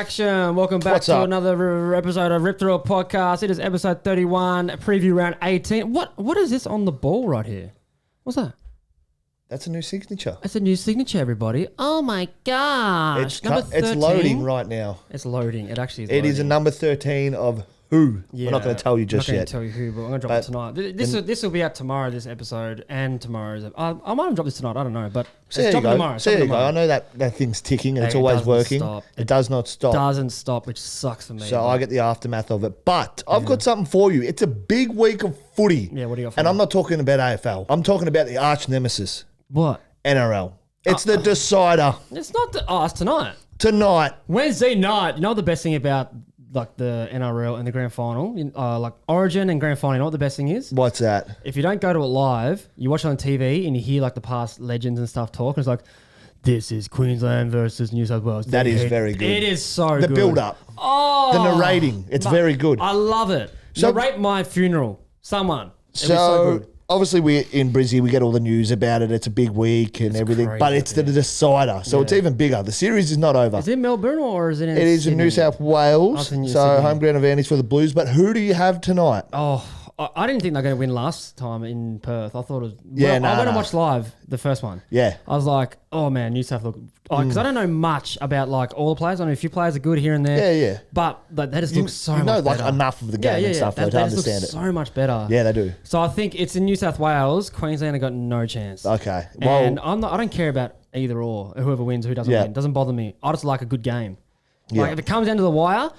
action. Welcome back to another episode of Rip Through a Podcast. It is episode 31, preview round 18. What is this on the ball right here? What's that? That's a new signature. It's a new signature, everybody. Oh my gosh. It's loading right now. It's loading. It actually is loading. It is a number 13 of who? Yeah, we're not going to tell you just yet. I'm not going to tell you who, but I'm going to drop it tonight. This will be out tomorrow, this episode, and tomorrow's. I might have dropped this tonight. I don't know, but it's dropping tomorrow. There you go. I know that thing's ticking and it's always working. It does not stop. It doesn't stop, which sucks for me. So I get the aftermath of it. But I've got something for you. It's a big week of footy. Yeah, what do you got for me? And I'm not talking about AFL. I'm talking about the arch nemesis. What? NRL. It's the decider. It's not it's tonight. Tonight. Wednesday night. You know what the best thing about like the NRL and the grand final, like Origin and grand final, you know what the best thing is? What's that? If you don't go to it live, you watch it on TV and you hear like the past legends and stuff talk, and it's like, this is Queensland versus New South Wales. That is very good. It is so good. The build-up. Oh. The narrating. It's very good. I love it. So, narrate my funeral. Someone. So good. Obviously, we're in Brisbane. We get all the news about it. It's a big week and everything. Crazy, but it's the decider. So it's even bigger. The series is not over. Is it Melbourne or is it in It is in New South Wales. So home ground advantage for the Blues. But who do you have tonight? Oh, I didn't think they were going to win last time in Perth. I thought it was... I went and watched live the first one. Yeah. I was like, oh man, New South look... Because I don't know much about like all the players. I know a few players are good here and there. Yeah. But that just looks so much better. Like enough of the game and stuff to understand it. So much better. Yeah, they do. So I think it's in New South Wales. Queensland have got no chance. Okay. Well, and I don't care about either or. Whoever wins, who doesn't win. Doesn't bother me. I just like a good game. Like if it comes down to the wire,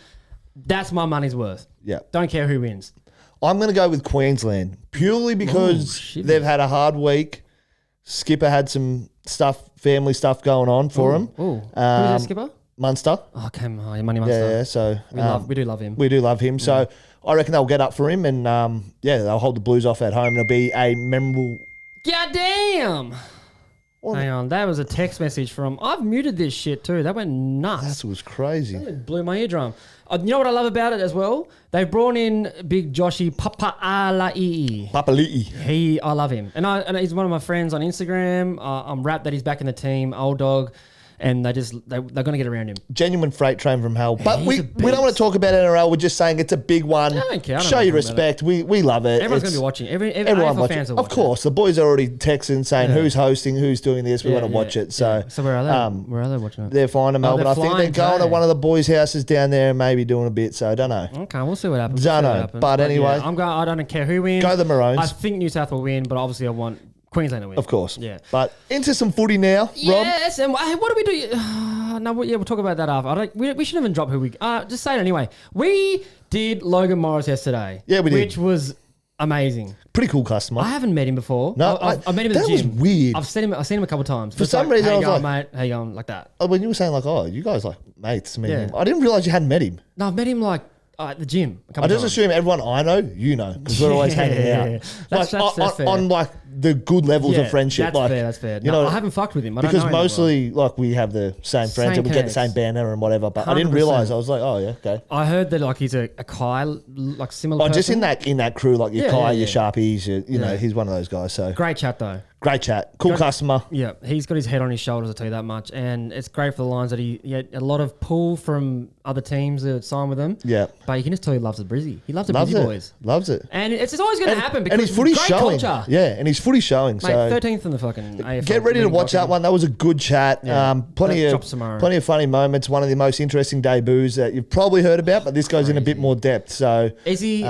that's my money's worth. Yeah. Don't care who wins. I'm going to go with Queensland purely because they've had a hard week. Skipper had some family stuff going on for him. Who's that skipper? Munster. Oh, okay. Money Munster. Yeah, so... we do love him. We do love him. So I reckon they'll get up for him and, they'll hold the Blues off at home. It'll be a memorable... Goddamn! Hang on, that was a text message from... I've muted this shit too. That went nuts. That was crazy. That blew my eardrum. You know what I love about it as well? They've brought in big Joshy Papali'i. Papali'i. I love him. And he's one of my friends on Instagram. I'm wrapped that he's back in the team, old dog. And they're going to get around him. Genuine freight train from hell. But we don't want to talk about NRL. We're just saying it's a big one. I don't care. Show your respect. We love it. Everyone's going to be watching. Everyone watching. Fans will watch of course. The boys are already texting saying who's hosting, who's doing this. We want to watch it. So where are they? Where are they watching it? They're flying to Melbourne. I think they're going to one of the boys' houses down there and maybe doing a bit. So I don't know. Okay, we'll see what happens. Don't know. But anyway. I don't care who wins. Go the Maroons. I think New South will win, but obviously I want Queensland to win. Of course. Yeah. But into some footy now, Rob. Yes, and what do we do? We'll talk about that after. We shouldn't even drop who we... just say it anyway. We did Logan Morris yesterday. Yeah, we did. Which was amazing. Pretty cool customer. I haven't met him before. No, I've met him at the gym. That was weird. I've seen him a couple of times. For some reason, I was like... mate, how you going? Like that. When you were saying like, oh, you guys like mates. Him. I didn't realise you hadn't met him. No, I've met him like... at the gym. I just assume everyone I know, you know, because we're always hanging out. That's fair. On like the good levels of friendship. That's fair. You know, I haven't fucked with him. Because mostly like we have the same friends and we get the same banner and whatever. But 100%. I didn't realise. I was like, oh yeah, okay. I heard that like he's a Kai, like similar. Just in that crew, like your Kai, your Sharpies, you know, he's one of those guys. So great chat though. Great chat. Cool customer. Yeah, he's got his head on his shoulders, I'll tell you that much. And it's great for the Lions that he had a lot of pull from other teams that sign with him. Yeah. But you can just tell he loves the Brizzy. He loves the Brizzy boys. Loves it. And it's always going to happen because and his footy's great showing. culture. Yeah, and his footy's showing. Mate, 13th in the fucking AFL. Get ready to watch that one. That was a good chat. Yeah. Plenty of funny moments. One of the most interesting debuts that you've probably heard about, but this goes in a bit more depth. So is he...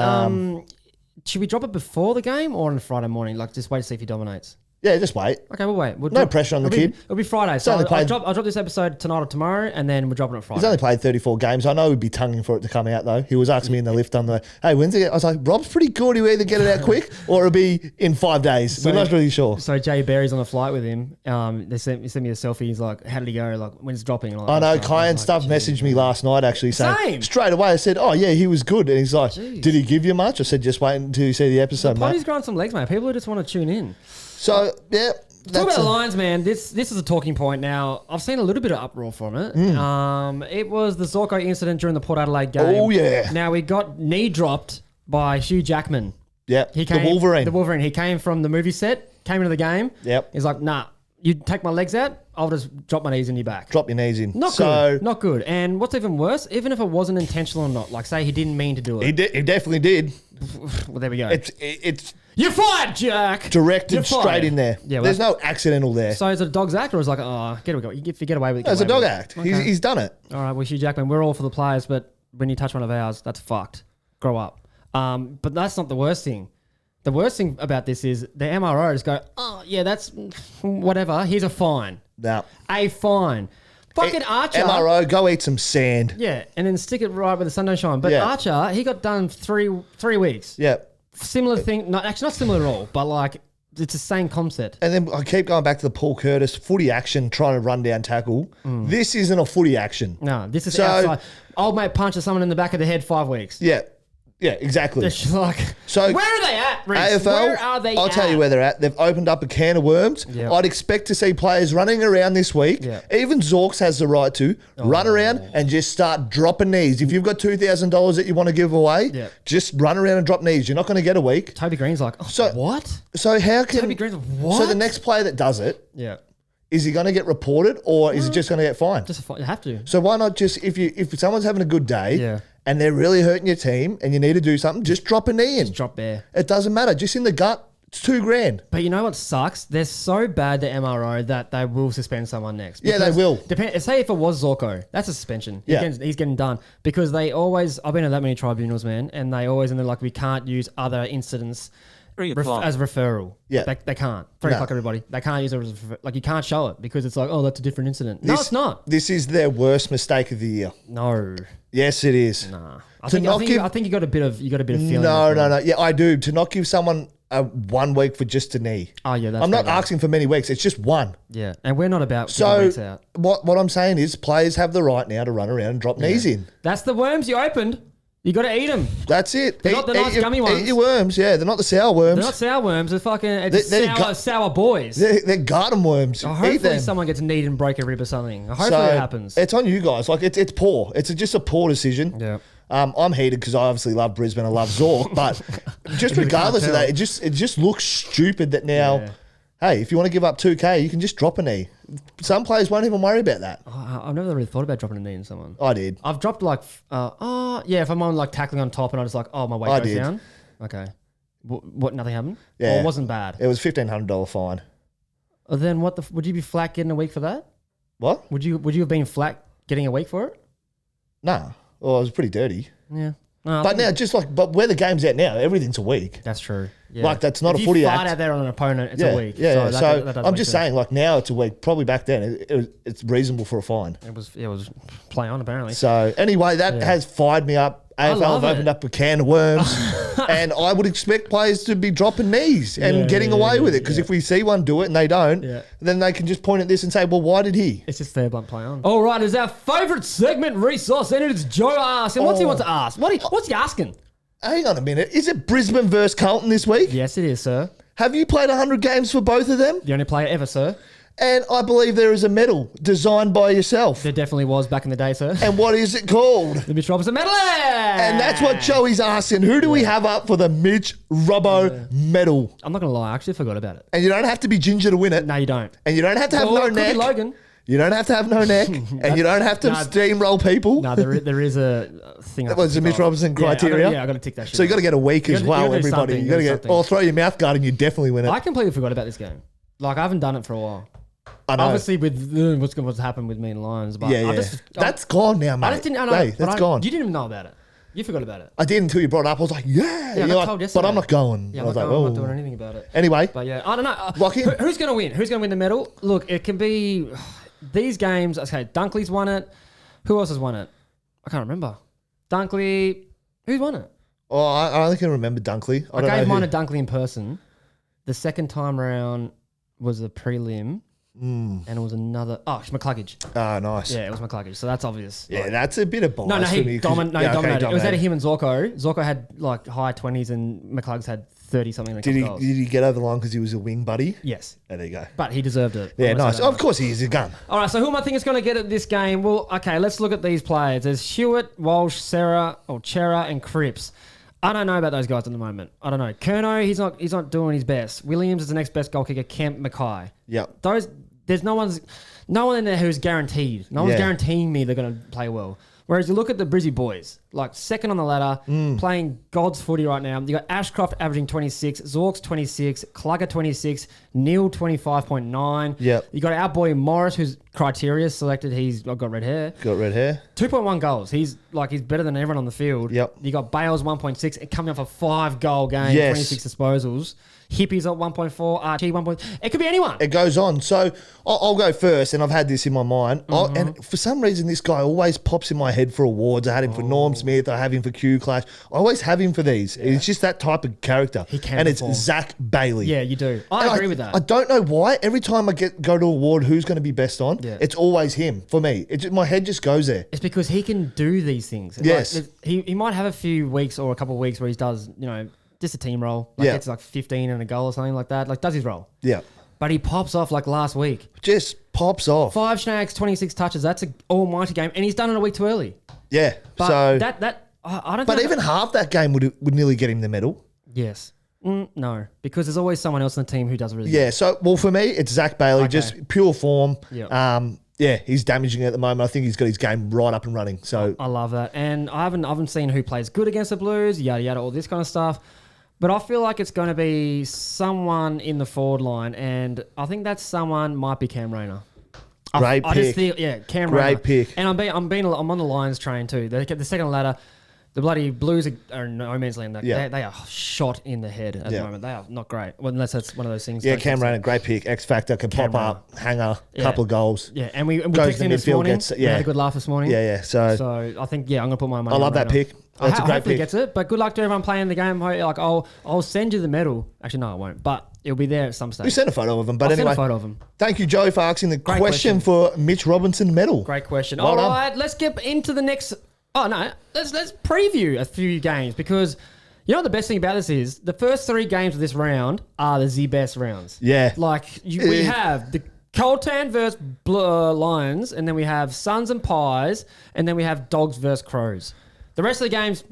should we drop it before the game or on Friday morning? Like just wait to see if he dominates. Yeah, just wait. Okay, we'll wait. No pressure on the kid. It'll be Friday. So I'll drop this episode tonight or tomorrow, and then we're dropping it Friday. He's only played 34 games. I know he'd be tonguing for it to come out, though. He was asking me in the lift on the, hey, when's it? I was like, Rob's pretty good. He'll either get it out quick or it'll be in 5 days. We're not really sure. So Jay Berry's on the flight with him. He sent me a selfie. He's like, how did he go? Like, when's it dropping? And I know. Kai and stuff messaged me last night, actually, saying straight away. I said, oh, yeah, he was good. And he's like, did he give you much? I said, just wait until you see the episode, mate. He's growing some legs, mate. People just want to tune in. So, yeah. Talk about the Lions, man. This is a talking point now. I've seen a little bit of uproar from it. It was the Zorko Incident during the Port Adelaide game. Oh, yeah. Now, we got knee dropped by Hugh Jackman. Yeah, the Wolverine. He came from the movie set, came into the game. Yep. He's like, nah, You take my legs out, I'll just drop my knees in your back. Drop your knees in. Not good. Not good. And what's even worse, even if it wasn't intentional or not, like say he didn't mean to do it. He definitely did. Well, there we go. It's You're fired, Jack. Directed straight in there. Yeah, well, there's no accidental there. So is it a dog's act or is it like, oh, if you get away with it? No, it's a dog act. Okay. He's done it. All right, well, Hugh Jackman, we're all for the players, but when you touch one of ours, that's fucked. Grow up. But that's not the worst thing. The worst thing about this is the MROs go, oh, yeah, that's whatever. Here's a fine. No. A fine. Fucking Archer. MRO, go eat some sand. Yeah, and then stick it right where the sun don't shine. But Yeah. Archer, he got done three weeks. Yeah. Similar thing. No, actually, not similar at all, but like it's the same concept. And then I keep going back to the Paul Curtis footy action trying to run down tackle. This isn't a footy action. No, this is outside. Old mate punches someone in the back of the head 5 weeks. Yeah. Yeah, exactly. It's like, so where are they at, Reece? AFL, Where are they I'll tell you where they're at. They've opened up a can of worms. Yep. I'd expect to see players running around this week. Yep. Even Zorks has the right to run around and just start dropping knees. If you've got $2,000 that you want to give away, just run around and drop knees. You're not going to get a week. Toby Green's like, what? So how can... Toby Green's like, what? So the next player that does it, Yeah. is he going to get reported or is he just going to get fined? You have to. So why not just, if someone's having a good day... Yeah. And they're really hurting your team and you need to do something, just drop a knee in. Just drop there. It doesn't matter. Just in the gut, it's $2,000. But you know what sucks? They're so bad, the MRO, that they will suspend someone next. Yeah, they will. Say if it was Zorko, that's a suspension. He's getting done. Because they always, I've been to that many tribunals, man, and they always, and they're like, we can't use other incidents as referral. Yeah. They can't. 3 o'clock, everybody. They can't use it as like, you can't show it because it's like, oh, that's a different incident. No, it's not. This is their worst mistake of the year. No. Yes, it is. Nah. I think you got a bit of feeling. No. Yeah, I do. To not give someone 1 week for just a knee. Oh yeah, that's I'm not asking for many weeks. It's just one. Yeah, and we're not about so weeks out. What I'm saying is players have the right now to run around and drop knees in. That's the worms you opened. You got to eat them. That's it. They're not the nice gummy ones. Eat your worms. Yeah, they're not the sour worms. They're not sour worms. They're fucking sour boys. They're garden worms. Hopefully someone gets kneed and break a rib or something. Hopefully it happens. It's on you guys. Like it's poor. It's just a poor decision. Yeah. I'm heated because I obviously love Brisbane. I love Zork, but just regardless of that, it just looks stupid that now. Yeah. Hey, if you want to give up $2,000, you can just drop a knee. Some players won't even worry about that. I've never really thought about dropping a knee in someone. I did. I've dropped like, if I'm on like tackling on top and I was like, oh, my weight goes down. Okay. What? Nothing happened? Yeah. Or it wasn't bad? It was $1,500 fine. Then would you be flat getting a week for that? What? Would you have been flat getting a week for it? Nah. Well, it was pretty dirty. Yeah. But now, but where the game's at now, everything's a week. That's true. Yeah. Like, that's not a footy act. If you fight out there on an opponent, it's a week. Yeah, so I'm just saying, like, now it's a week. Probably back then, it's reasonable for a fine. It was play on, apparently. So, anyway, that has fired me up. AFL have opened up a can of worms. And I would expect players to be dropping knees and getting away with it. Because if we see one do it and they don't, then they can just point at this and say, well, why did he? It's just fair blunt play on. All right, it's our favourite segment, Resource, and it's Joe Ask. And what's he want to ask? What's he asking? Hang on a minute. Is it Brisbane versus Carlton this week? Yes, it is, sir. Have you played 100 games for both of them? The only player ever, sir. And I believe there is a medal designed by yourself. There definitely was back in the day, sir. And what is it called? The Mitch Robinson Medal. And that's what Joey's asking. Who do we have up for the Mitch Robbo medal? I'm not going to lie. I actually forgot about it. And you don't have to be ginger to win it. No, you don't. And you don't have to have no neck. Logan. You don't have to have no neck. And you don't have to steamroll people. No, there is a thing. That was the Mitch Robinson criteria. I got to tick that shit. So you got to get a week as well, everybody. You got to get, or throw your mouth guard and you definitely win it. I completely forgot about this game. Like, I haven't done it for a while. I know. Obviously, with what's happened with me and Lions, but that's gone now, mate. I just didn't know. That's gone. You didn't even know about it. You forgot about it. I did until you brought it up. I was like, yeah. I got told yesterday. But I'm not going. Yeah, I was I'm not doing anything about it. Anyway. But yeah, I don't know. Lock in. Who's going to win? Who's going to win the medal? Look, it can be these games. Okay, Dunkley's won it. Who else has won it? I can't remember. Dunkley. Who's won it? Oh, I only can remember Dunkley. I gave mine to Dunkley in person. The second time round was the prelim. And it was another... Oh, it's McCluggage. Oh, nice. Yeah, it was McCluggage. So that's obvious. Yeah, that's a bit of bias No, he he dominated. It was out of him and Zorko. Zorko had like high 20s and McClugg's had 30-something. Did he get over the line because he was a wing buddy? Yes. Oh, there you go. But he deserved it. Yeah, nice. Of course he is. He's a gun. All right, so who am I think is going to get at this game? Well, okay, let's look at these players. There's Hewitt, Walsh, Chera, and Cripps. I don't know about those guys at the moment. I don't know. Curnow, he's not doing his best. Williams is the next best goal kicker. Kemp, Mackay. Yep. there's no one in there who's guaranteed. No one's guaranteeing me they're going to play well. Whereas you look at the Brizzy boys, like second on the ladder, playing God's footy right now. You got Ashcroft averaging 26, Zork's 26, Clugger 26, Neil 25.9. Yep. You got our boy Morris, who's criteria selected. He's got red hair. 2.1 goals. He's better than everyone on the field. Yep. You got Bales 1.6, and coming off a 5-goal game, 26 disposals. Hippies at 1.4, Archie 1. It could be anyone. It goes on. So I'll go first, and I've had this in my mind. And for some reason, this guy always pops in my head for awards. I had him for Norm Smith. I have him for Q Clash. I always have him for these. Yeah. It's just that type of character. He can and perform. It's Zach Bailey. Yeah, you do. I agree with that. I don't know why. Every time I go to award, who's going to be best on? Yeah. It's always him for me. My head just goes there. It's because he can do these things. Yes. Like, he might have a few weeks or a couple of weeks where he does, just a team role. It's like 15 and a goal or something like that. Like, does his role. Yeah. But he pops off like last week. Just pops off. 5 snags, 26 touches. That's an almighty game. And he's done it a week too early. Yeah. But I don't But even half that game would nearly get him the medal. Yes. No. Because there's always someone else in the team who does really good. So, for me, it's Zach Bailey. Okay. Just pure form. Yep. He's damaging it at the moment. I think he's got his game right up and running. So I love that. And I haven't seen who plays good against the Blues, yada, yada, all this kind of stuff. But I feel like it's going to be someone in the forward line, and I think that someone might be Cam Rayner. Great pick. I just feel, Cam Rayner. Great pick. And I'm on the Lions train too. The second ladder, the bloody Blues are no man's land. They are shot in the head at the moment. They are not great. Well, unless that's one of those things. Yeah, Cam Rayner, great pick. X Factor, can pop up, hanger, couple of goals. Yeah, and we texted him this morning. We had a good laugh this morning. Yeah. So I think, I'm going to put my money I love that pick. That's a great hopefully pick. Gets it, but good luck to everyone playing the game. Like I'll send you the medal. Actually, no, I won't. But it'll be there at some stage. We sent a photo of him. But I'll anyway, send a photo of him. Thank you, Joey, for asking the question for Mitch Robinson medal. Great question. Well All done. right, let's get into the next. Oh no, let's preview a few games, because you know what the best thing about this is? The first 3 games of this round are the best rounds. Yeah. We have the Carlton versus Lions, and then we have Suns and Pies, and then we have Dogs versus Crows. The rest of the games,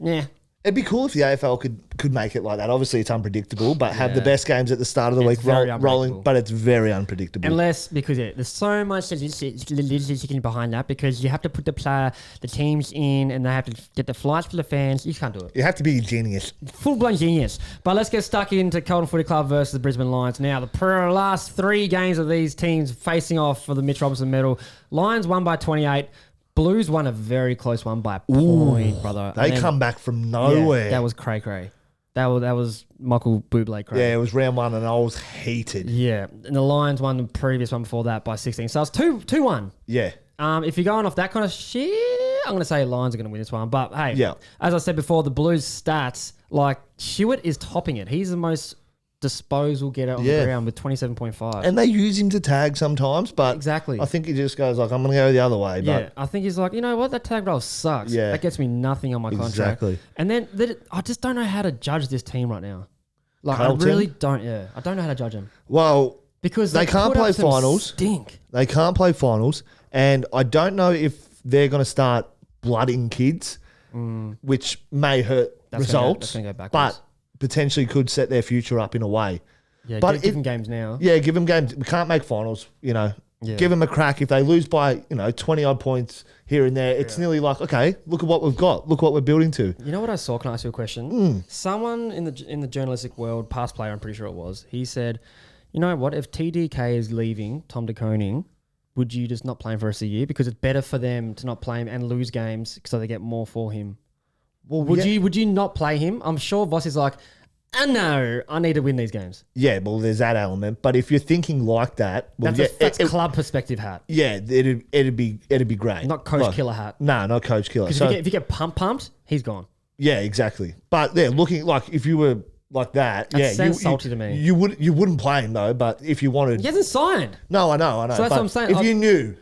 It'd be cool if the AFL could make it like that. Obviously, it's unpredictable, but have the best games at the start of the week rolling, but it's very unpredictable. Unless, because there's so much logistics behind that, because you have to put the teams in, and they have to get the flights for the fans. You can't do it. You have to be a genius. Full-blown genius. But let's get stuck into Carlton Footy Club versus the Brisbane Lions. Now, the last 3 games of these teams facing off for the Mitch Robinson medal. Lions won by 28. Blues won a very close one by a point, brother. They come back from nowhere. Yeah, that was cray-cray. That was Michael Bublé cray. Yeah, it was round 1 and I was heated. Yeah, and the Lions won the previous one before that by 16. So it's 2-1. Yeah. If you're going off that kind of shit, I'm going to say Lions are going to win this one. But hey, as I said before, the Blues stats, like Stewart is topping it. He's the most disposal getter on the ground with 27.5. And they use him to tag sometimes, but exactly. I think he just goes like, I'm going to go the other way. But I think he's like, you know what, that tag roll sucks. Yeah. That gets me nothing on my contract. Exactly. And then I just don't know how to judge this team right now. Like, Carlton? I really don't, I don't know how to judge them. Well, because they can't play finals. Stink. They can't play finals. And I don't know if they're going to start blooding kids, which may hurt results. That's going to go backwards. But potentially could set their future up in a way. Yeah, but give them games now. Yeah, give them games. We can't make finals, Give them a crack. If they lose by, 20-odd points here and there, it's nearly like, okay, look at what we've got. Look what we're building to. You know what I saw? Can I ask you a question? Someone in the journalistic world, past player, I'm pretty sure it was, he said, you know what, if TDK is leaving, Tom de Koning, would you just not play him for the rest of the year? Because it's better for them to not play him and lose games so they get more for him. Well, would you not play him? I'm sure Voss is like, no, I need to win these games. Yeah, well, there's that element. But if you're thinking like that, that's club perspective hat. Yeah, it'd be great. Not coach killer hat. No, not coach killer. Because if you get pumped, he's gone. Yeah, exactly. But looking like if you were like that, sounds salty to me. You wouldn't play him though. But if you wanted, he hasn't signed. No, I know. So that's what I'm saying. If you knew,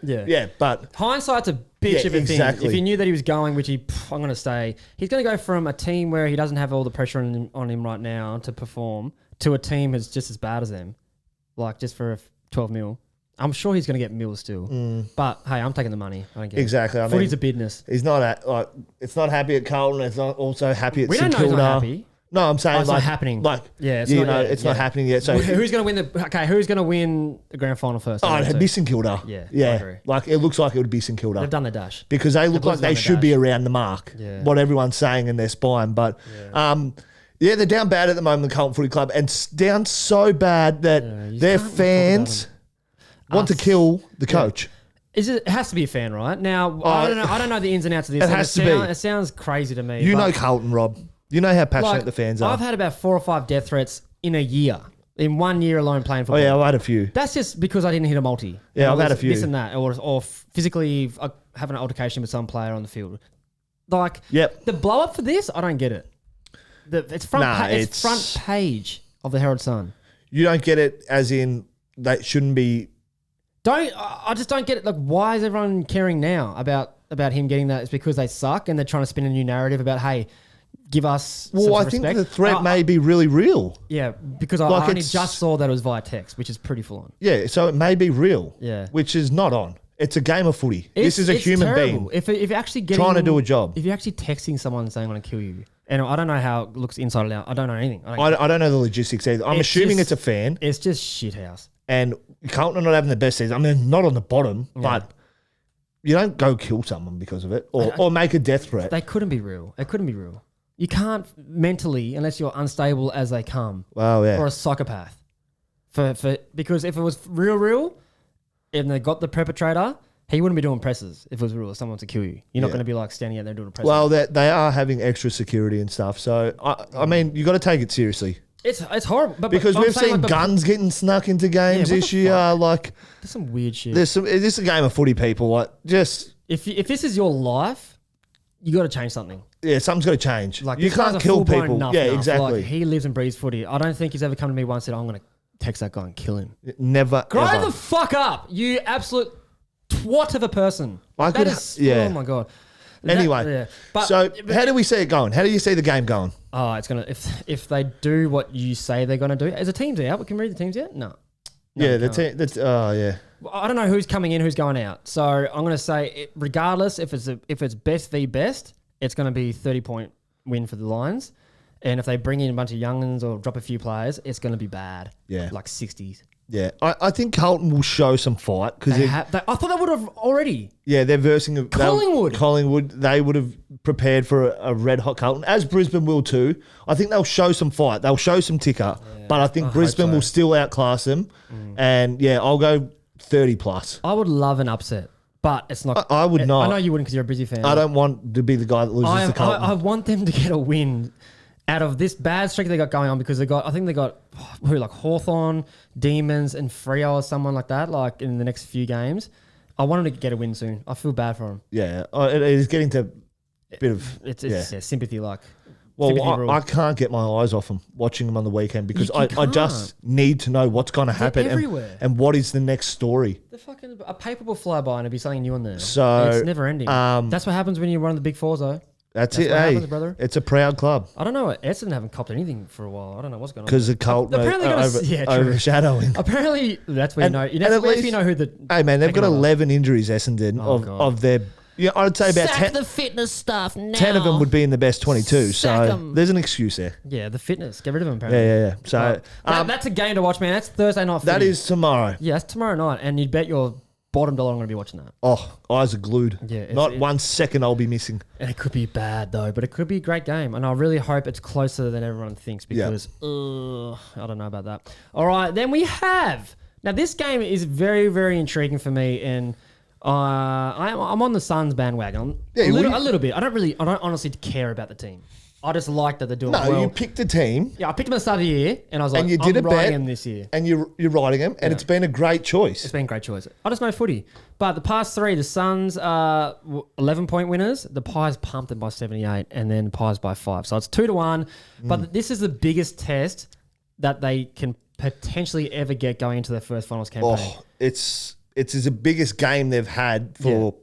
but hindsight's a bitch of a thing. If he knew that he was going, which I'm going to say, he's going to go from a team where he doesn't have all the pressure on him right now to perform to a team that's just as bad as them, like just for 12 mil. I'm sure he's going to get Mills still. But, hey, I'm taking the money. I don't care. Exactly. Footy's a business. He's not it's not happy at Carlton. It's not also happy at St Kilda. We don't know he's not happy. No, I'm saying it's not happening. It's not happening yet. So who's going to win who's going to win the grand final first? It'd be St Kilda. Yeah. Like it looks like it would be St Kilda. They've done the dash because they look like they should be around the mark. Yeah. What everyone's saying in their spine, but they're down bad at the moment. The Carlton Footy Club, and down so bad that their fans want to kill the coach. It has to be a fan, right? Now I don't know the ins and outs of this. It has to be. It sounds crazy to me. You know Carlton, Rob. You know how passionate the fans are. I've had about 4 or 5 death threats in a year. In 1 year alone playing football. Oh, yeah, I've had a few. That's just because I didn't hit a multi. Yeah, I've had a few. This and that. Or physically having an altercation with some player on the field. Like, the blow up for this, I don't get it. It's front page of the Herald Sun. You don't get it as in that shouldn't be... I just don't get it. Like, why is everyone caring now about him getting that? It's because they suck and they're trying to spin a new narrative about, hey... Give us some respect. Think the threat may be really real. Yeah, because I only just saw that it was via text, which is pretty full on. Yeah, so it may be real. Yeah. Which is not on. It's a game of footy. This is a human being. If you're actually trying to do a job. If you're actually texting someone saying, I'm going to kill you. And I don't know how it looks inside out. I don't know anything. I don't know the logistics either. I'm assuming it's a fan. It's just shithouse. And Carlton are not having the best season. I mean, not on the bottom, but you don't go kill someone because of it or make a death threat. They couldn't be real. It couldn't be real. You can't mentally, unless you're unstable as they come. Wow, yeah. Or a psychopath. Because if it was real, and they got the perpetrator, he wouldn't be doing presses if it was real, or someone to kill you. You're not going to be like standing out there doing a press. Well, they are having extra security and stuff. So, I mean, you got to take it seriously. It's horrible. Because we've seen guns getting snuck into games this year. Like, there's some weird shit. This is a game of footy, people. Like, just... If this is your life, you got to change something. Yeah, something's got to change. Like, you can't kill people. Exactly. Like, he lives and breathes footy. I don't think he's ever come to me once and said, I'm going to text that guy and kill him. Never, Grow the fuck up, you absolute twat of a person. Oh, my God. Anyway, so how do we see it going? How do you see the game going? Oh, it's going to... If they do what you say they're going to do... Is the teams out? We can read the teams yet? No. Yeah, the team... yeah. I don't know who's coming in, who's going out. So I'm going to say, regardless, if it's best v best, it's going to be 30-point win for the Lions. And if they bring in a bunch of young'uns or drop a few players, it's going to be bad. Yeah. Like 60s. Yeah. I think Carlton will show some fight. Because I thought they would have already. Yeah, they're versing... Collingwood. They would have prepared for a red-hot Carlton, as Brisbane will too. I think they'll show some fight. They'll show some ticker. Yeah, but I think Brisbane will still outclass them. And, yeah, I'll go 30 plus. I would love an upset, but it's not. I would not. I know you wouldn't because you're a Brizzy fan. I don't want to be the guy that loses to Carlton. I want them to get a win out of this bad streak they got going on because I think they got like Hawthorn, Demons, and Freo or someone like that. Like in the next few games, I want them to get a win soon. I feel bad for them. Yeah, it is getting to a bit of sympathy. Like, well, I can't get my eyes off them watching them on the weekend because I just need to know what's going to happen and what is the next story. A paper will fly by and it'll be something new on there. So it's never ending. That's what happens when you're one of the big fours, though. That's it, happens, brother. It's a proud club. I don't know. Essendon haven't copped anything for a while. I don't know what's going on. Because the Carlton overshadowing. Apparently, that's where you know. At least you know who the. Hey man, they've got 11 injuries. Essendon of their. Yeah, I'd say about 10. The fitness stuff now. 10 of them would be in the best 22. So there's an excuse there. Yeah, the fitness. Get rid of them. Apparently. Yeah. So that's a game to watch, man. That's Thursday night. That is tomorrow. Yeah, that's tomorrow night, and you'd bet your bottom dollar I'm going to be watching that. Oh, eyes are glued. Yeah, not 1 second I'll be missing. And it could be bad though, but it could be a great game. And I really hope it's closer than everyone thinks because I don't know about that. All right, then we have... Now this game is very, very intriguing for me and I'm on the Suns bandwagon. A little bit. I don't honestly care about the team. I just like that they're doing well. No, you picked a team. Yeah, I picked them at the start of the year, and I was like, and you did I'm riding them this year. And you're riding them, and it's been a great choice. It's been a great choice. I just know footy. But the past three, the Suns are 11-point winners. The Pies pumped them by 78, and then the Pies by 5. So it's 2-1. But this is the biggest test that they can potentially ever get going into their first finals campaign. Oh, it's the biggest game they've had for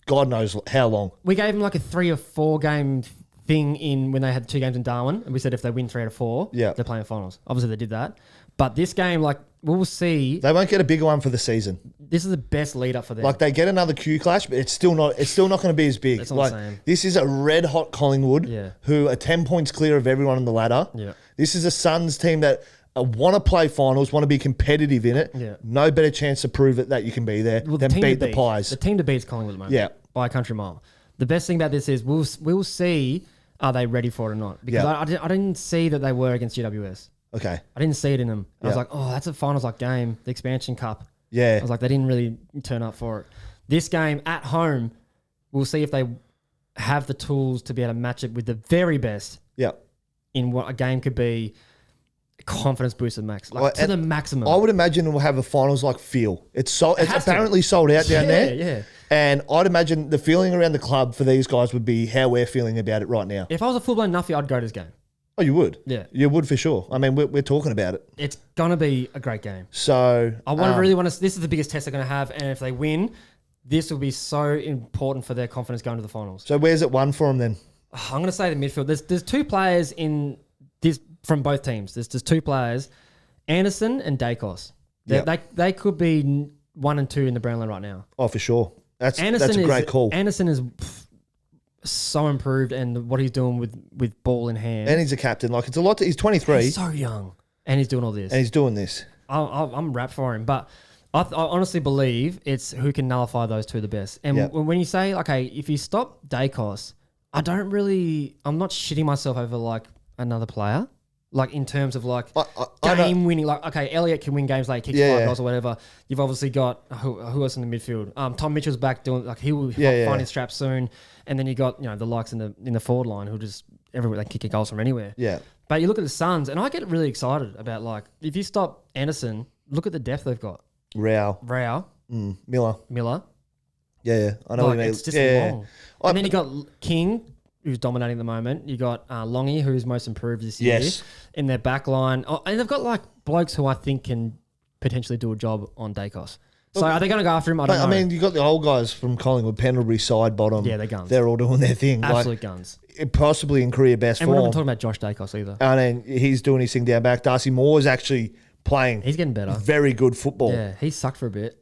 God knows how long. We gave them like a 3 or 4 game thing in when they had 2 games in Darwin, and we said if they win 3 out of 4, they're playing finals. Obviously, they did that. But this game, like, we'll see. They won't get a bigger one for the season. This is the best lead up for them. Like, they get another Q clash, but it's still not going to be as big. That's what I'm saying. This is a red hot Collingwood who are 10 points clear of everyone on the ladder. Yeah. This is a Suns team that want to play finals, want to be competitive in it. Yeah. No better chance to prove it that you can be there than beat the Pies. The team to beat is Collingwood at the moment. By a country mile. The best thing about this is we'll see, are they ready for it or not? Because I didn't see that they were against GWS. Okay. I didn't see it in them. I was like, oh, that's a finals like game, the expansion cup. Yeah. I was like, they didn't really turn up for it. This game at home, we'll see if they have the tools to be able to match it with the very best. Yeah. In what a game could be, confidence boosted max, to the maximum. I would imagine it will have a finals like feel. It's apparently sold out down there. Yeah. And I'd imagine the feeling around the club for these guys would be how we're feeling about it right now. If I was a full-blown nuffy, I'd go to this game. Oh, you would? Yeah. You would for sure. I mean, we're talking about it. It's going to be a great game. So I really want to. This is the biggest test they're going to have. And if they win, this will be so important for their confidence going to the finals. So where's it won for them then? I'm going to say the midfield. There's two players in this from both teams. There's two players, Anderson and Dacos. They could be 1 and 2 in the Brownlow right now. Oh, for sure. That's a great call. Anderson is so improved, and what he's doing with ball in hand. And he's a captain. Like, it's a lot. He's 23. He's so young, and he's doing all this. And he's doing this. I'm wrapped for him, but I honestly believe it's who can nullify those two the best. And when you say, okay, if you stop Dacos, I'm not shitting myself over like another player. Like in terms of like game winning, like okay, Elliott can win games like kicks 5 goals or whatever. You've obviously got who else in the midfield? Tom Mitchell's back doing like he will find his strap soon, and then you got the likes in the forward line who just everywhere they kick goals from anywhere. Yeah, but you look at the Suns, and I get really excited about like if you stop Anderson, look at the depth they've got. Rao, Miller. Yeah, I know what you mean. It's just long. And then you got King, who's dominating at the moment. You got Longy, who's most improved this year in their back line. Oh, and they've got like blokes who I think can potentially do a job on Dacos. So are they going to go after him? I don't know. I mean, you got the old guys from Collingwood, Pendlebury, side, bottom. Yeah, they're guns. They're all doing their thing. Absolute guns. Possibly in career best form. And we're not talking about Josh Dacos either. And then he's doing his thing down back. Darcy Moore is actually playing. He's getting better. Very good football. Yeah, he sucked for a bit.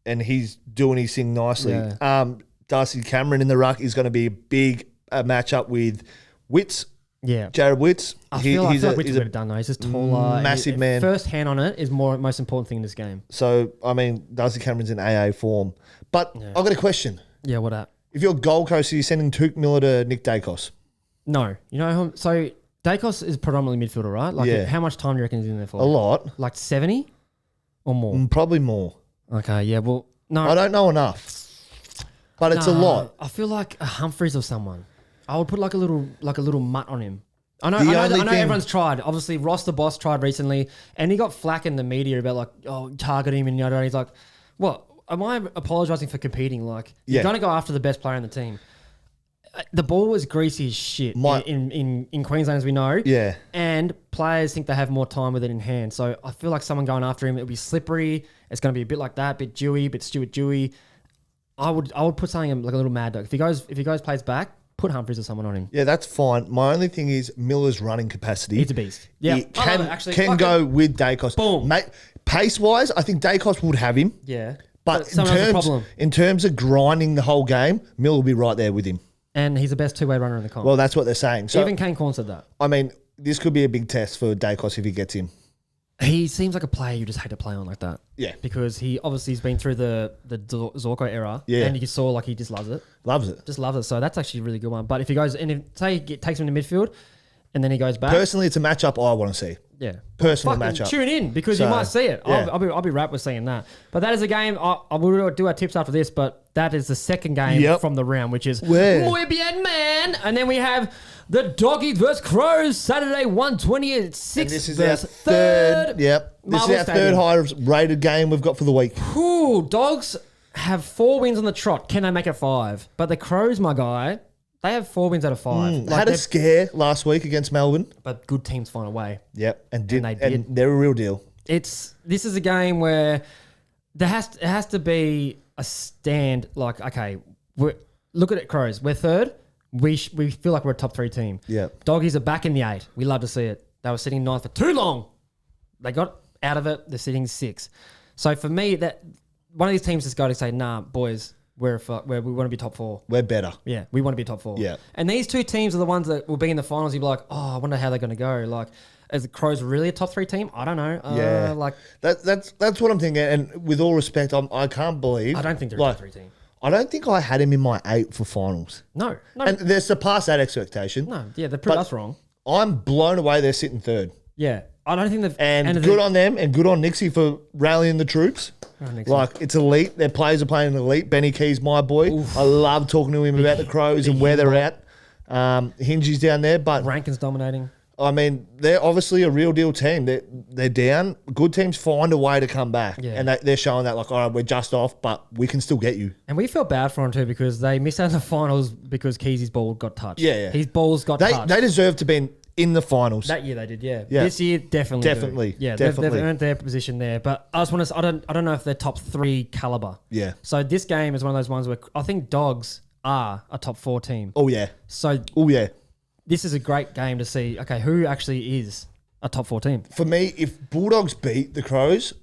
And he's doing his thing nicely. Yeah. Darcy Cameron in the ruck is going to be a big matchup with Witts. Yeah. Jared Witts. I feel like Witts would have done though. He's just taller. Massive man. First hand on it is most important thing in this game. So, I mean, Darcy Cameron's in AA form. But I've got a question. Yeah, what up? If you're Gold Coast, are you sending Tuke Miller to Nick Dacos? No. You know, so Dacos is predominantly midfielder, right? Like how much time do you reckon he's in there for? A lot. Like 70 or more? Probably more. Okay, yeah, well, no. I don't know enough. But it's a lot. I feel like a Humphreys or someone. I would put like a little mutt on him. I know everyone's tried. Obviously, Ross the boss tried recently, and he got flack in the media about like, target him and he's like, what? Am I apologising for competing? Like, you're going to go after the best player in the team. The ball was greasy as shit in Queensland, as we know. Yeah. And players think they have more time with it in hand. So I feel like someone going after him, it'll be slippery. It's going to be a bit like that, a bit dewy, a bit Stuart Dewy. I would put something like a little mad dog. If he goes plays back, put Humphreys or someone on him. Yeah, that's fine. My only thing is Miller's running capacity. He's a beast. Yeah, can go with Dacos. Boom. Pace wise, I think Dacos would have him. Yeah, but in terms of grinding the whole game, Miller will be right there with him. And he's the best two-way runner in the comp. Well, that's what they're saying. So, even Kane Corn said that. I mean, this could be a big test for Dacos if he gets him. He seems like a player you just hate to play on like that. Yeah. Because he obviously has been through the Zorko era. Yeah. And you saw like he just loves it. Loves it. Just loves it. So that's actually a really good one. But if he goes, and say he takes him to midfield and then he goes back. Personally, it's a matchup I want to see. Yeah. Personal matchup. Tune in because you might see it. Yeah. I'll be right with seeing that. But that is a game. I will do our tips after this, but that is the second game from the round, which is Muy Bien Man. And then we have the Doggies versus Crows, Saturday 1:20 at 6. This is our third. Yep. This is our third highest rated game we've got for the week. Ooh, Dogs have 4 wins on the trot. Can they make it 5? But the Crows, my guy, they have 4 wins out of 5. They had a scare last week against Melbourne. But good teams find a way. Yep. And they did. And they're a real deal. This is a game where it has to be a stand like, okay, look at it, Crows. We're third. We feel like we're a top 3 team. Yeah. Doggies are back in the 8. We love to see it. They were sitting 9th for too long. They got out of it. They're sitting 6. So for me, that one of these teams has got to say, nah, boys, we want to be top 4. We're better. Yeah, we want to be top 4. Yeah. And these two teams are the ones that will be in the finals. You'll be like, oh, I wonder how they're going to go. Like, is the Crows really a top 3 team? I don't know. Yeah. Like that's what I'm thinking. And with all respect, I can't believe. I don't think they're a top 3 team. I don't think I had him in my 8 for finals. No. And they're surpassed that expectation. No, yeah, they proved us wrong. I'm blown away they're sitting 3rd. Yeah. I don't think they've... And good on them and good on Nixie for rallying the troops. Nixie. Like, it's elite. Their players are playing elite. Benny Key's my boy. Oof. I love talking to him about the Crows and where they're at. Hingy's down there. But Rankin's dominating. I mean, they're obviously a real deal team. They're down. Good teams find a way to come back. Yeah. And they're showing that, like, all right, we're just off, but we can still get you. And we felt bad for them too because they missed out in the finals because Keezy's ball got touched. Yeah. His balls got touched. They deserve to be in the finals. That year they did, yeah. This year, definitely. Yeah, they've earned their position there. But I just want to. I don't know if they're top 3 caliber. Yeah. So this game is one of those ones where I think Dogs are a top 4 team. Oh yeah. So. Oh yeah. This is a great game to see. Okay, who actually is a top 4 team? For me, if Bulldogs beat the Crows,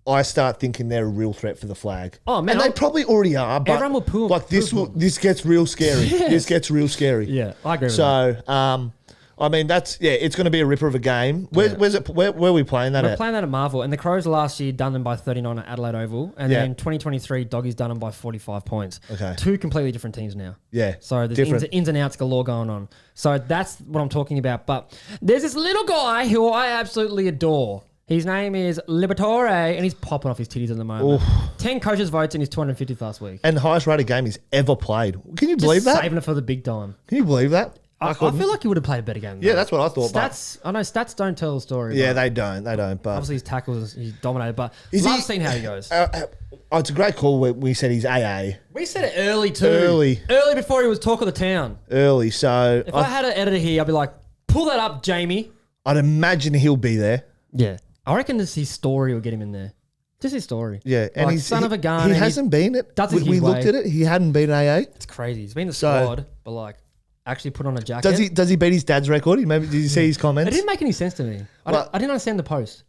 I start thinking they're a real threat for the flag. Oh man, and they probably already are. But everyone will pull. Like this gets real scary. Yes. This gets real scary. Yeah, I agree with that. So, I mean, it's going to be a ripper of a game. Where's it? Where are we playing that at? We're playing that at Marvel. And the Crows last year done them by 39 at Adelaide Oval. And then 2023, Doggies done them by 45 points. Okay. 2 completely different teams now. Yeah. So there's ins and outs galore going on. So that's what I'm talking about. But there's this little guy who I absolutely adore. His name is Liberatore, and he's popping off his titties at the moment. Oof. 10 coaches votes in his 250th last week. And the highest rated game he's ever played. Can you believe that? Saving it for the big time. Can you believe that? I feel like he would have played a better game. Yeah, that's what I thought. Stats, I know stats don't tell the story. Yeah, they don't. But obviously his tackles, he's dominated. But love seeing how he goes. It's a great call. We said he's AA. We said it early too. Early before he was talk of the town. Early. So if I had an editor here, I'd be like, pull that up, Jamie. I'd imagine he'll be there. Yeah, I reckon just his story will get him in there. Just his story. Yeah, and he's son of a gun. He hasn't been it. We looked at it. He hadn't been AA. It's crazy. He's been the squad, but like. Actually put on a jacket. Does he beat his dad's record? Did you see his comments? It didn't make any sense to me. I didn't understand the post.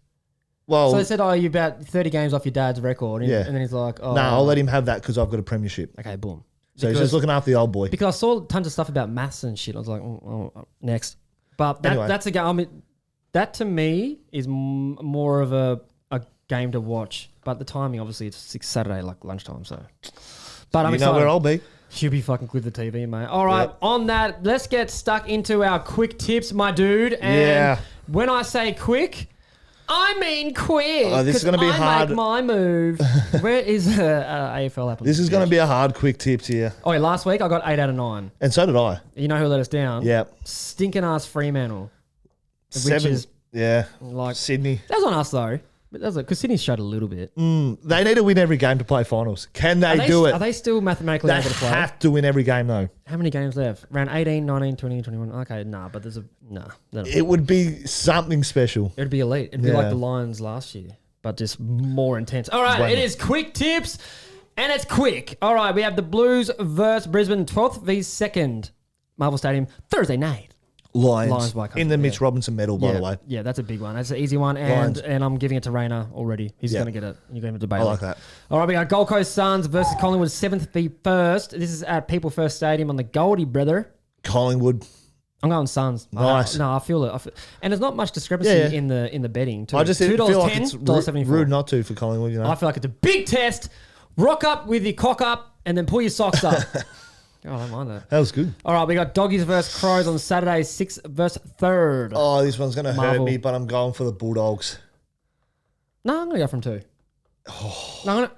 Well, so they said, you're about 30 games off your dad's record. And then he's like, no, I'll let him have that because I've got a premiership. Okay, boom. So he's just looking after the old boy. Because I saw tons of stuff about maths and shit. I was like, next. But that's a game. I mean, that to me is more of a game to watch. But the timing, obviously, it's Saturday, like lunchtime. So, but I'm excited. You know where I'll be. You'll be fucking with the TV, mate. All right, on that, let's get stuck into our quick tips, my dude. And when I say quick, I mean quick. Oh, this is going to be hard. Make my move. Where is AFL application? This is going to be a hard quick tips here. Oh, yeah, last week I got 8 out of 9. And so did I. You know who let us down? Yeah. Stinking ass Fremantle. 7. Which is like Sydney. That was on us, though. But that's because Sydney showed a little bit. They need to win every game to play finals. Can they do it? Are they still mathematically able to play? They have to win every game, though. How many games left? Around 18, 19, 20, 21. Okay, but there's It would be something special. It would be elite. It'd be like the Lions last year, but just more intense. All right, it is quick tips, and it's quick. All right, we have the Blues versus Brisbane, 12th v 2nd, Marvel Stadium, Thursday night. Lions in the Mitch Robinson medal, by the way. Yeah, that's a big one. That's an easy one. And I'm giving it to Rayner already. He's going to get it. You're going to debate. I like that. All right, we got Gold Coast Suns versus Collingwood, 7th v 1st. This is at People First Stadium on the Goldie, brother. Collingwood. I'm going Suns. Nice. I feel it. And there's not much discrepancy in the betting. Too. I just feel like it's $2.10, rude not to for Collingwood. You know? I feel like it's a big test. Rock up with your cock up and then pull your socks up. Oh, I don't mind that. That was good. All right, we got Doggies versus Crows on Saturday, 6th versus 3rd. Oh, this one's going to hurt me, but I'm going for the Bulldogs. No, I'm going to go from 2. No,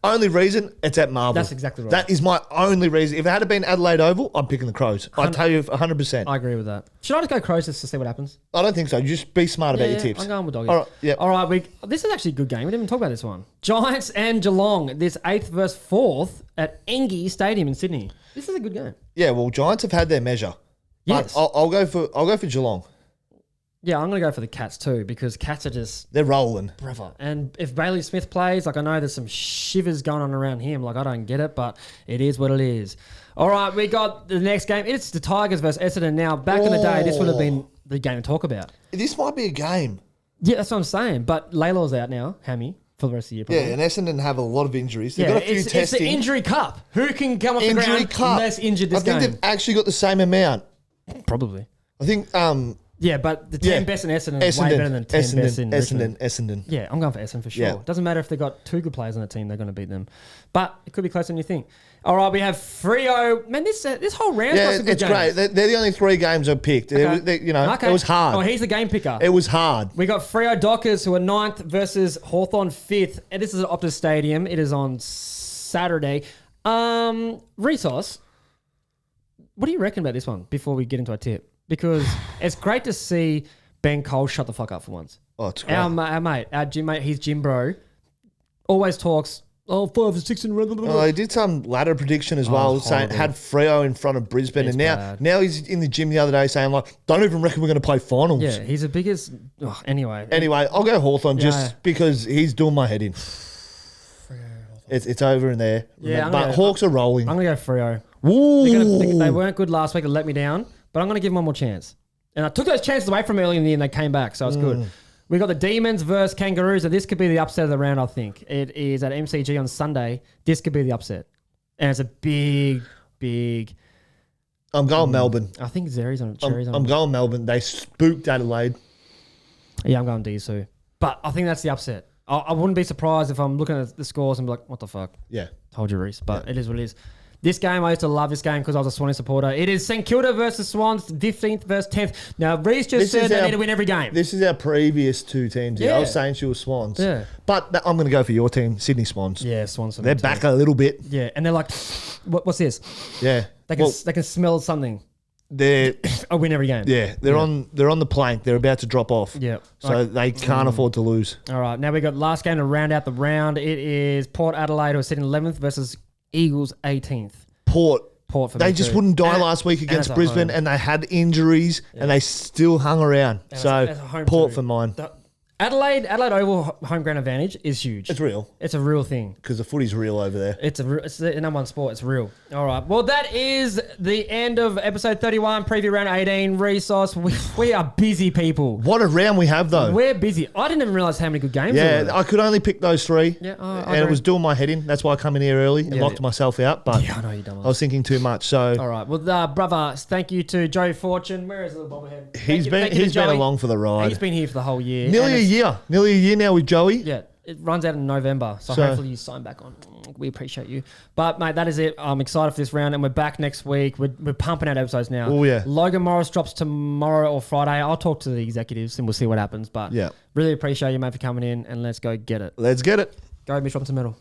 only reason it's at Marvel. That's exactly right. That is my only reason. If it had been Adelaide Oval, I'm picking the Crows. I tell you 100%. I agree with that. Should I just go Crows just to see what happens? I don't think so. Just be smart about your tips. I'm going with Doggies. All right, this is actually a good game. We didn't even talk about this one. Giants and Geelong. This 8th versus 4th at Engie Stadium in Sydney. This is a good game. Yeah, well, Giants have had their measure. Yes, I'll go for Geelong. Yeah, I'm going to go for the Cats too because Cats are just... They're rolling. Brother. And if Bailey Smith plays, like I know there's some shivers going on around him. Like I don't get it, but it is what it is. All right, we got the next game. It's the Tigers versus Essendon. Now, back in the day, this would have been the game to talk about. This might be a game. Yeah, that's what I'm saying. But Laylor's out now, hammy, for the rest of the year. Probably. Yeah, and Essendon have a lot of injuries. They've got a few testing. It's the injury cup. Who can come off the ground less injured this game? I think they've actually got the same amount. Probably. I think... yeah, but the 10 best in Essendon is way better than 10 best in Richmond. Essendon. Yeah, I'm going for Essendon for sure. Yeah. Doesn't matter if they've got 2 good players on the team, they're going to beat them. But it could be closer than you think. All right, we have Freo. Man, this whole round's got some good games. Great. They're the only 3 games I've picked. Okay. It was hard. Oh, he's the game picker. It was hard. We got Freo Dockers, who are 9th versus Hawthorn 5th. And this is at Optus Stadium. It is on Saturday. Resource, what do you reckon about this one before we get into our tip? Because it's great to see Ben Cole shut the fuck up for once. Oh, it's great. Our gym mate, he's gym bro, always talks, 5 or 6 and oh, he did some ladder prediction as well, saying had Freo in front of Brisbane. It's and now he's in the gym the other day saying, like, don't even reckon we're going to play finals. Yeah, he's the biggest... Oh, anyway, I'll go Hawthorn just because he's doing my head in. It's over in there. Yeah, but Hawks are rolling. I'm going to go Freo. Ooh. They weren't good last week. It let me down. But I'm going to give them one more chance. And I took those chances away from early in the year and they came back, so it's good. We got the Demons versus Kangaroos. So this could be the upset of the round, I think. It is at MCG on Sunday. This could be the upset. And it's a big... I'm going Melbourne. I think Zeri's on Cherries on. I'm going Melbourne. They spooked Adelaide. Yeah, I'm going Dsu. But I think that's the upset. I wouldn't be surprised if I'm looking at the scores and be like, what the fuck? Yeah. Told you, Reese. But it is what it is. This game, I used to love this game because I was a Swanee supporter. It is St Kilda versus Swans, 15th versus 10th. Now, Reese just said they need to win every game. This is our previous 2 teams. Yeah. I was saying she was Swans. Yeah. But I'm going to go for your team, Sydney Swans. Yeah, Swans. They're back a little bit. Yeah, and they're like, what's this? Yeah. They can smell something. They're... I win every game. Yeah, they're on the plank. They're about to drop off. Yeah. So they can't afford to lose. All right, now we got last game to round out the round. It is Port Adelaide, who are sitting 11th, versus Eagles 18th. Port for they just wouldn't die last week against Brisbane, and they had injuries, and they still hung around. And so Port for mine. Adelaide Oval home ground advantage is huge. It's real. It's a real thing. Because the footy's real over there. It's the number 1 sport. It's real. All right. Well, that is the end of episode 31, preview round 18, resource. We are busy people. What a round we have, though. We're busy. I didn't even realise how many good games there were. I could only pick those 3. Yeah, and it was doing my head in. That's why I come in here early and locked myself out. But I know you done. I was thinking too much. So all right. Well, brother, thank you to Joey Fortune. Where is the little bobblehead? He's been along for the ride. He's been here for the whole year. Nearly a year now with Joey. Yeah, it runs out in November, so hopefully you sign back on. We appreciate you. But, mate, that is it. I'm excited for this round, and we're back next week. We're pumping out episodes now. Oh, yeah. Logan Morris drops tomorrow or Friday. I'll talk to the executives, and we'll see what happens. But really appreciate you, mate, for coming in, and let's go get it. Let's get it. Go Mitch Robinson Meal.